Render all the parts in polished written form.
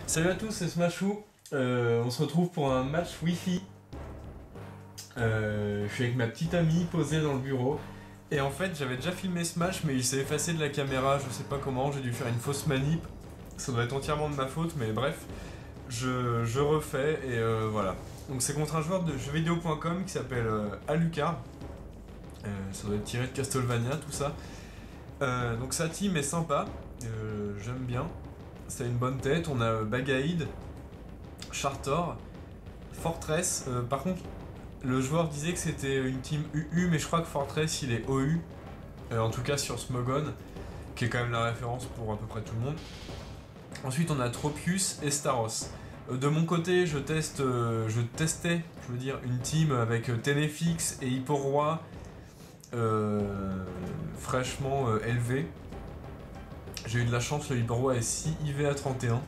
Salut à tous, c'est Smashou. On se retrouve pour un match Wi-Fi. Je suis avec ma petite amie posée dans le bureau. Et en fait, j'avais déjà filmé ce match, mais il s'est effacé de la caméra, je sais pas comment, j'ai dû faire une fausse manip. Ça doit être entièrement de ma faute, mais bref, je refais et voilà. Donc c'est contre un joueur de jeuxvideo.com qui s'appelle Alucard. Ça doit être tiré de Castlevania, tout ça. Donc sa team est sympa, j'aime bien. Ça a une bonne tête, on a Bagaïd, Chartor, Fortress. Par contre, le joueur disait que c'était une team UU, mais je crois que Fortress il est OU. En tout cas sur Smogon, qui est quand même la référence pour à peu près tout le monde. Ensuite on a Tropius et Staros. De mon côté, je testais, une team avec Téléfix et Hipporoi fraîchement élevé. J'ai eu de la chance, le Hipporoi est 6 IV à 31.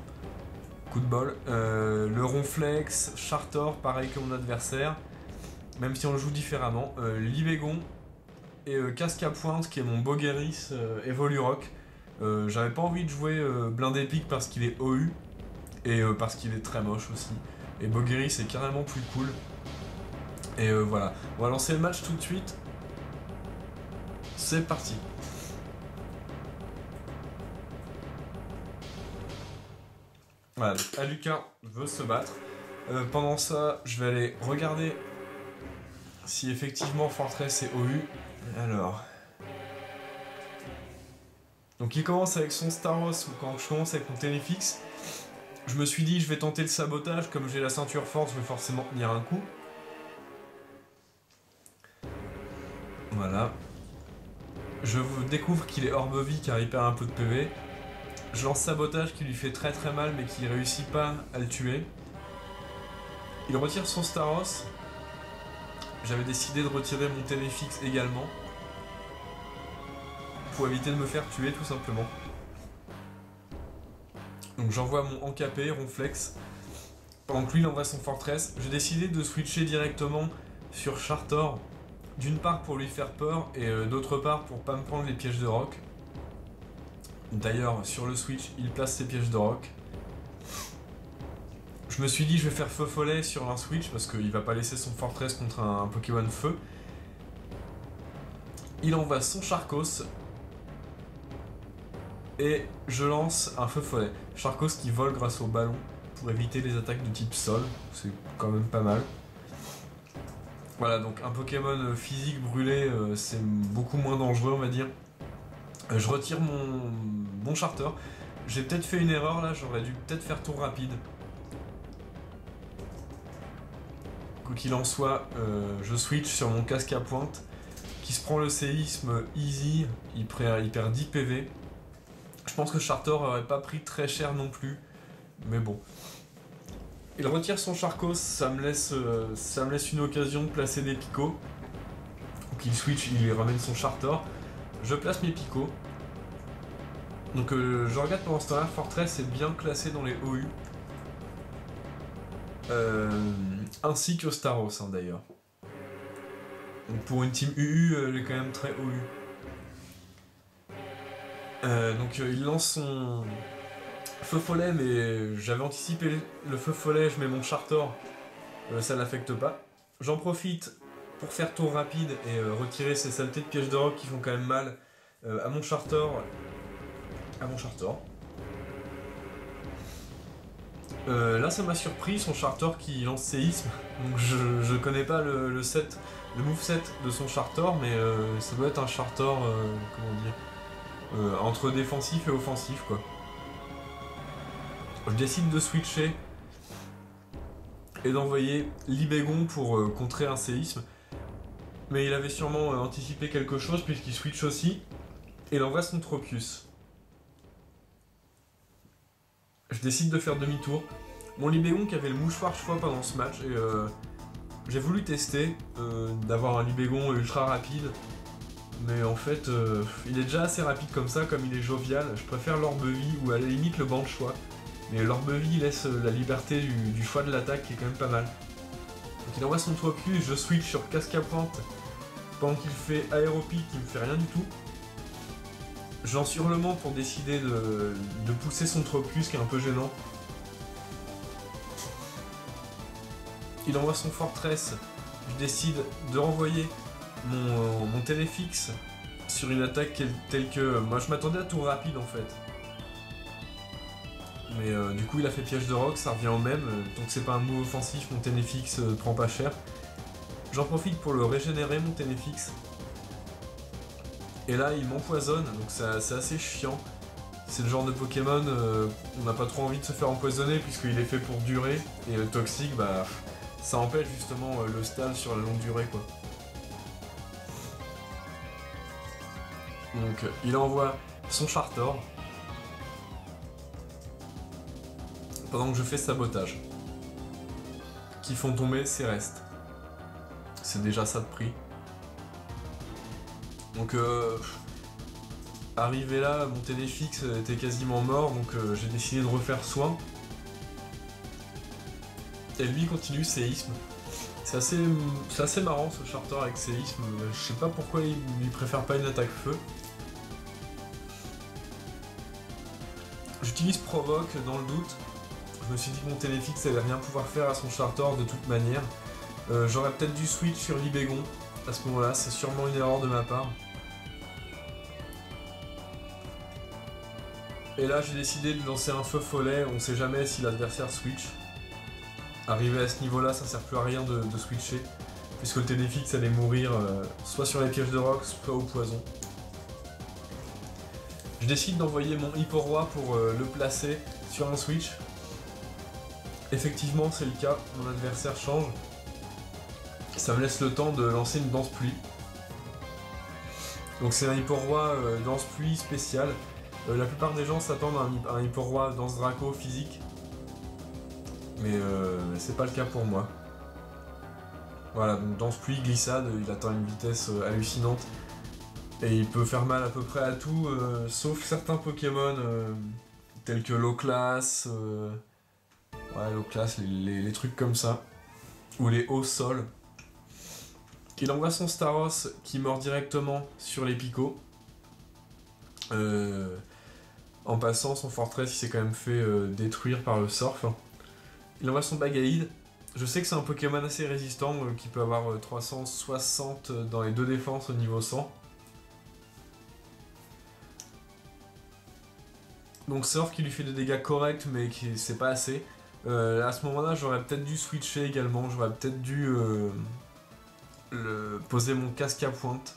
Coup de bol. Le Ronflex, Chartor, pareil que mon adversaire, même si on le joue différemment. Libégon et Casque à pointe, qui est mon Bogueris Evolurock. J'avais pas envie de jouer Blindé Pique parce qu'il est OU et parce qu'il est très moche aussi. Et Bogueris est carrément plus cool. Et voilà. On va lancer le match tout de suite. C'est parti. Voilà, Alucard veut se battre. Pendant ça, je vais aller regarder si effectivement Fortress est OU. Alors. Donc il commence avec son Staros, ou quand je commence avec mon Téléfix, je me suis dit je vais tenter le sabotage, comme j'ai la ceinture forte, je vais forcément tenir un coup. Voilà. Je découvre qu'il est orbe vie car il perd un peu de PV. Je lance sabotage qui lui fait très très mal mais qui réussit pas à le tuer. Il retire son Staros. J'avais décidé de retirer mon Téléfix également. Pour éviter de me faire tuer tout simplement. Donc j'envoie mon Encapé, Ronflex. Pendant que lui il envoie son Fortress. J'ai décidé de switcher directement sur Chartor. D'une part pour lui faire peur et d'autre part pour pas me prendre les pièges de rock. D'ailleurs, sur le switch, il place ses pièges de rock. Je me suis dit, je vais faire feu follet sur un switch parce qu'il va pas laisser son Fortress contre un Pokémon feu. Il envoie son Charcos. Et je lance un feu follet. Charcos qui vole grâce au ballon pour éviter les attaques de type sol. C'est quand même pas mal. Voilà, donc un Pokémon physique brûlé, c'est beaucoup moins dangereux, on va dire. Je retire mon Charter. J'ai peut-être fait une erreur là, j'aurais dû peut-être faire tour rapide. Quoi qu'il en soit, je switch sur mon casque à pointe qui se prend le séisme easy, il perd 10 PV. Je pense que Charter aurait pas pris très cher non plus, mais bon. Il retire son Charcos, ça me laisse une occasion de placer des picots. Donc il switch, il ramène son Charter. Je place mes picots. Donc je regarde pendant ce temps-là, Fortress est bien classé dans les OU. Ainsi que Staros hein, d'ailleurs. Donc pour une team UU, elle est quand même très OU. Donc il lance son feu follet, mais j'avais anticipé le feu follet, je mets mon Chartor, ça l'affecte pas. J'en profite pour faire tour rapide et retirer ces saletés de pièges de rock qui font quand même mal à mon Chartor. Là ça m'a surpris, son Chartor qui lance séisme. Donc je connais pas le moveset de son Chartor, mais ça doit être un Chartor, comment dire, entre défensif et offensif quoi. Je décide de switcher et d'envoyer Libégon pour contrer un séisme. Mais il avait sûrement anticipé quelque chose puisqu'il switch aussi. Et il envoie son Tropius. Je décide de faire demi-tour. Mon Libégon qui avait le mouchoir choix pendant ce match. Et j'ai voulu tester d'avoir un Libégon ultra rapide. Mais en fait, il est déjà assez rapide comme ça, comme il est jovial. Je préfère l'orbe-vie ou à la limite le banc de choix. Mais l'orbe-vie laisse la liberté du choix de l'attaque qui est quand même pas mal. Donc il envoie son Tropius, je switch sur casque à pointe pendant qu'il fait aéropique qui me fait rien du tout. J'en hurlement pour décider de pousser son Tropius qui est un peu gênant. il envoie son Fortress, je décide de renvoyer mon téléfixe sur une attaque telle que... Moi je m'attendais à tour rapide en fait. Mais du coup il a fait piège de roc, ça revient au même, donc c'est pas un move offensif, mon téléfixe prend pas cher. J'en profite pour le régénérer mon téléfixe. Et là il m'empoisonne, donc c'est assez chiant. C'est le genre de Pokémon, on n'a pas trop envie de se faire empoisonner puisqu'il est fait pour durer. Et le toxique, bah ça empêche justement le stall sur la longue durée quoi. Donc il envoie son Chartor. Pendant que je fais sabotage. Qui font tomber ses restes. C'est déjà ça de prix. Donc arrivé là, mon téléfixe était quasiment mort, donc j'ai décidé de refaire soin. Et lui il continue séisme. C'est assez marrant ce Chartor avec séisme. Je sais pas pourquoi il préfère pas une attaque feu. J'utilise provoque dans le doute. Je me suis dit que mon téléfixe allait rien pouvoir faire à son Chartor de toute manière. J'aurais peut-être dû switch sur Libégon à ce moment-là, c'est sûrement une erreur de ma part. Et là j'ai décidé de lancer un feu follet, on sait jamais si l'adversaire switch. Arrivé à ce niveau-là, ça sert plus à rien de switcher, puisque le téléfixe allait mourir soit sur les pièges de roc, soit au poison. Je décide d'envoyer mon Hippo-Roi pour le placer sur un switch. Effectivement, c'est le cas, mon adversaire change. Ça me laisse le temps de lancer une danse pluie. Donc c'est un Hippo-Roi danse pluie spécial. La plupart des gens s'attendent à un Hippo-Roi danse Draco physique. Mais c'est pas le cas pour moi. Voilà, donc danse pluie, glissade, il atteint une vitesse hallucinante. Et il peut faire mal à peu près à tout, sauf certains Pokémon tels que l'Eau-Classe. Ouais, l'Eau-Classe, les trucs comme ça. Ou les hauts sols. Il envoie son Staros qui meurt directement sur les picots. En passant, son Fortress il s'est quand même fait détruire par le Surf. Il envoie son Bagaïd. Je sais que c'est un Pokémon assez résistant qui peut avoir 360 dans les deux défenses au niveau 100. Donc Surf qui lui fait des dégâts corrects mais qui c'est pas assez. À ce moment-là, j'aurais peut-être dû switcher également. J'aurais peut-être dû poser mon casque à pointe.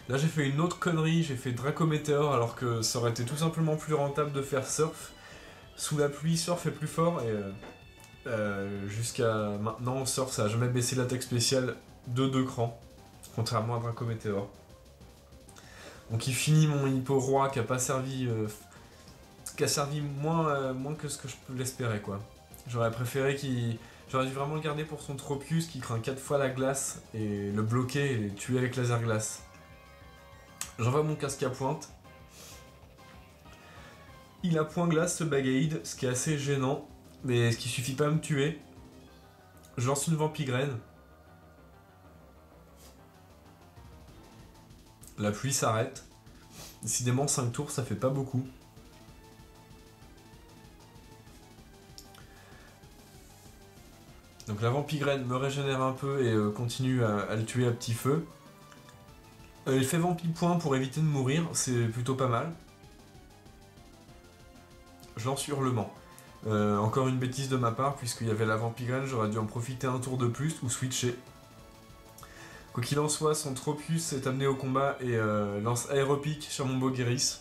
Là j'ai fait une autre connerie, j'ai fait Draco Météore alors que ça aurait été tout simplement plus rentable de faire Surf. Sous la pluie, Surf est plus fort et jusqu'à maintenant, Surf ça a jamais baissé l'attaque spéciale de 2 crans, contrairement à Draco Météore. Donc il finit mon Hippo-Roi qui a pas servi, qui a servi moins que ce que je peux l'espérer quoi. J'aurais préféré qu'il... J'aurais dû vraiment le garder pour son Tropius qui craint 4 fois la glace et le bloquer et le tuer avec laser glace. J'envoie mon casque à pointe. Il a point glace ce Bagaïd, ce qui est assez gênant, mais ce qui suffit pas à me tuer. Je lance une Vampigraine. La pluie s'arrête. Décidément 5 tours ça fait pas beaucoup. Donc la Vampigraine me régénère un peu et continue à le tuer à petit feu. Il fait Vampipoint pour éviter de mourir, c'est plutôt pas mal. Je lance Hurlement. Encore une bêtise de ma part, puisqu'il y avait la Vampigraine, j'aurais dû en profiter un tour de plus ou switcher. Quoi qu'il en soit, son Tropius est amené au combat et lance Aéropic sur mon Bogueris.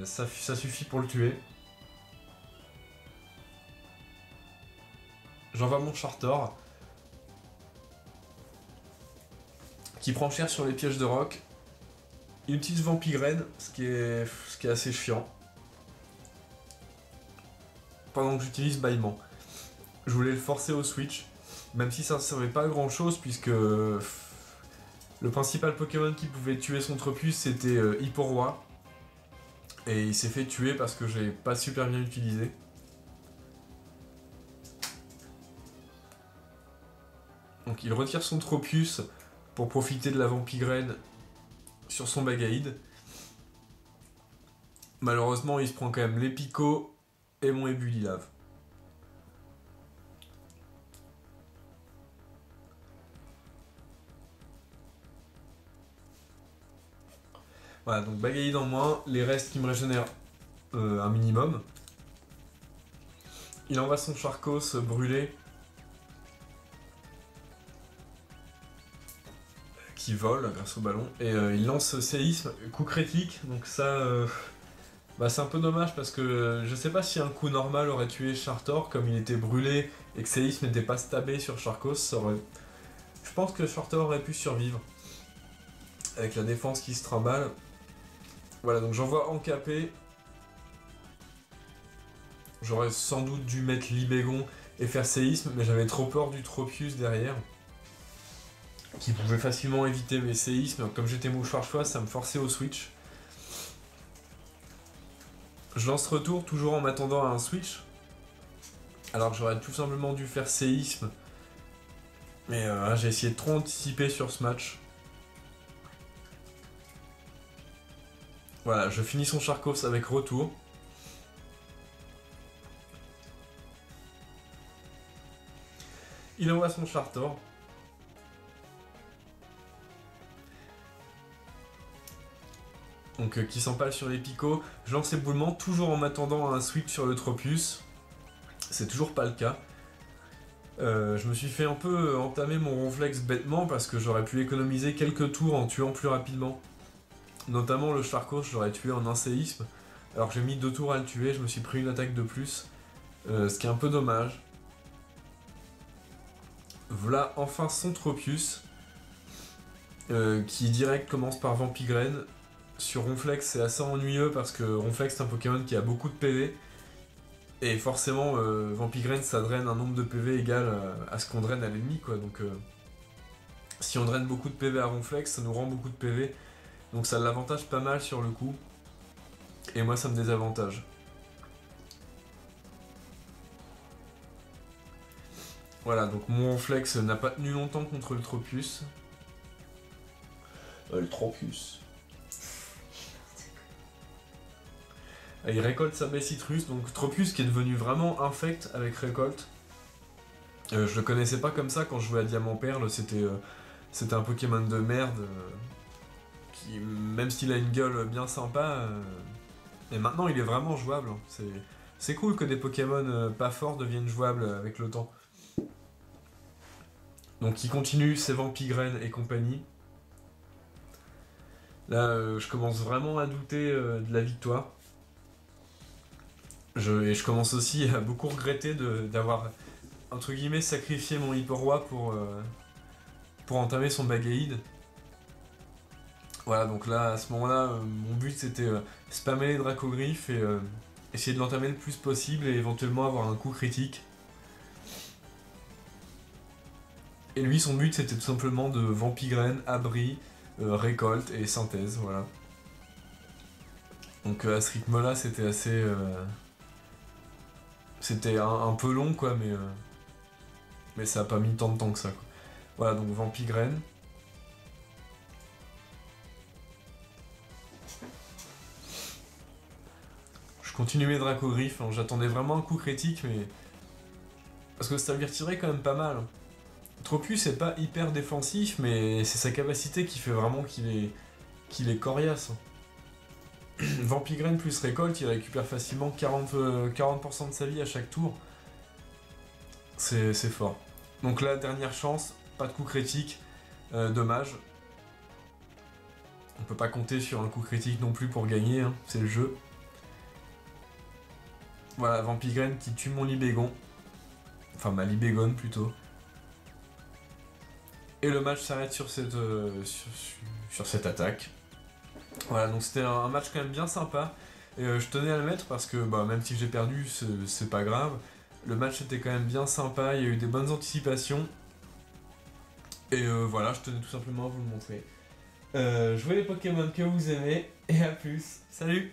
Ça suffit pour le tuer. J'envoie mon Chartor. Qui prend cher sur les pièges de roc. Il utilise Vampigraine, ce qui est assez chiant. Pendant que j'utilise Bâillement. Je voulais le forcer au switch, même si ça ne servait pas à grand chose, puisque le principal Pokémon qui pouvait tuer son Tropius c'était Hippo-Roi. Et il s'est fait tuer parce que j'ai pas super bien utilisé. Donc il retire son Tropius pour profiter de la Vampigraine sur son Bagaïd. Malheureusement, il se prend quand même les picots et mon Ebulilave. Voilà, donc Bagaïd en moins, les restes qui me régénèrent un minimum. Il envoie son Charcos brûlé. Qui vole grâce au ballon. Et il lance séisme, coup critique. Donc ça, c'est un peu dommage parce que je sais pas si un coup normal aurait tué Chartor comme il était brûlé et que séisme n'était pas stabé sur Charcos. Je pense que Chartor aurait pu survivre. Avec la défense qui se trimballe. Voilà, donc j'envoie Encapé. J'aurais sans doute dû mettre Libégon et faire séisme, mais j'avais trop peur du Tropius derrière. Qui pouvait facilement éviter mes séismes. Comme j'étais mouchoir choix, ça me forçait au switch. Je lance retour, toujours en m'attendant à un switch. Alors que j'aurais tout simplement dû faire séisme. Mais j'ai essayé de trop anticiper sur ce match. Voilà, je finis son Charcos avec retour. Il envoie son Chartor. Donc qui s'empale sur les picots. Je lance éboulement, toujours en m'attendant à un switch sur le Tropius. C'est toujours pas le cas. Je me suis fait un peu entamer mon ronflex bêtement parce que j'aurais pu économiser quelques tours en tuant plus rapidement. Notamment le Charcos, je l'aurais tué en un séisme. Alors que j'ai mis 2 tours à le tuer, je me suis pris une attaque de plus. Ce qui est un peu dommage. Voilà enfin son Tropius. Qui direct commence par Vampigraine. Sur Ronflex, c'est assez ennuyeux parce que Ronflex c'est un Pokémon qui a beaucoup de PV. Et forcément, Vampigraine ça draine un nombre de PV égal à ce qu'on draine à l'ennemi, quoi. Donc, si on draine beaucoup de PV à Ronflex, ça nous rend beaucoup de PV. Donc, ça l'avantage pas mal sur le coup. Et moi, ça me désavantage. Voilà, donc mon Ronflex n'a pas tenu longtemps contre le Tropius. Le Tropius. Il récolte sa baie citrus, donc Tropius qui est devenu vraiment infect avec récolte. Je le connaissais pas comme ça quand je jouais à Diamant Perle, c'était un Pokémon de merde qui, même s'il a une gueule bien sympa, et maintenant il est vraiment jouable. C'est cool que des Pokémon pas forts deviennent jouables avec le temps. Donc il continue ses Vampigraine et compagnie. Là, je commence vraiment à douter de la victoire. Et je commence aussi à beaucoup regretter d'avoir, entre guillemets, sacrifié mon Hyperroi pour entamer son Bagaïd. Voilà, donc là, à ce moment-là, mon but c'était spammer les Dracogriffes et essayer de l'entamer le plus possible et éventuellement avoir un coup critique. Et lui, son but c'était tout simplement de Vampigraine, Abri, Récolte et Synthèse, voilà. Donc à ce rythme-là, c'était assez... C'était un peu long, quoi, mais ça a pas mis tant de temps que ça, quoi. Voilà, donc Vampigraine. Je continue mes Dracogriffes, hein. J'attendais vraiment un coup critique, mais... Parce que ça lui retirait quand même pas mal. Tropius est pas hyper défensif, mais c'est sa capacité qui fait vraiment qu'il est coriace. Vampigraine plus récolte, il récupère facilement 40% de sa vie à chaque tour. C'est fort. Donc là, dernière chance, pas de coup critique, dommage. On peut pas compter sur un coup critique non plus pour gagner, hein, c'est le jeu. Voilà, Vampigraine qui tue mon Libégon. Enfin, ma Libégone plutôt. Et le match s'arrête sur cette attaque. Voilà, donc c'était un match quand même bien sympa. Et je tenais à le mettre parce que même si j'ai perdu, c'est pas grave. Le match était quand même bien sympa, il y a eu des bonnes anticipations. Et voilà, je tenais tout simplement à vous le montrer. Jouez les Pokémon que vous aimez, et à plus. Salut!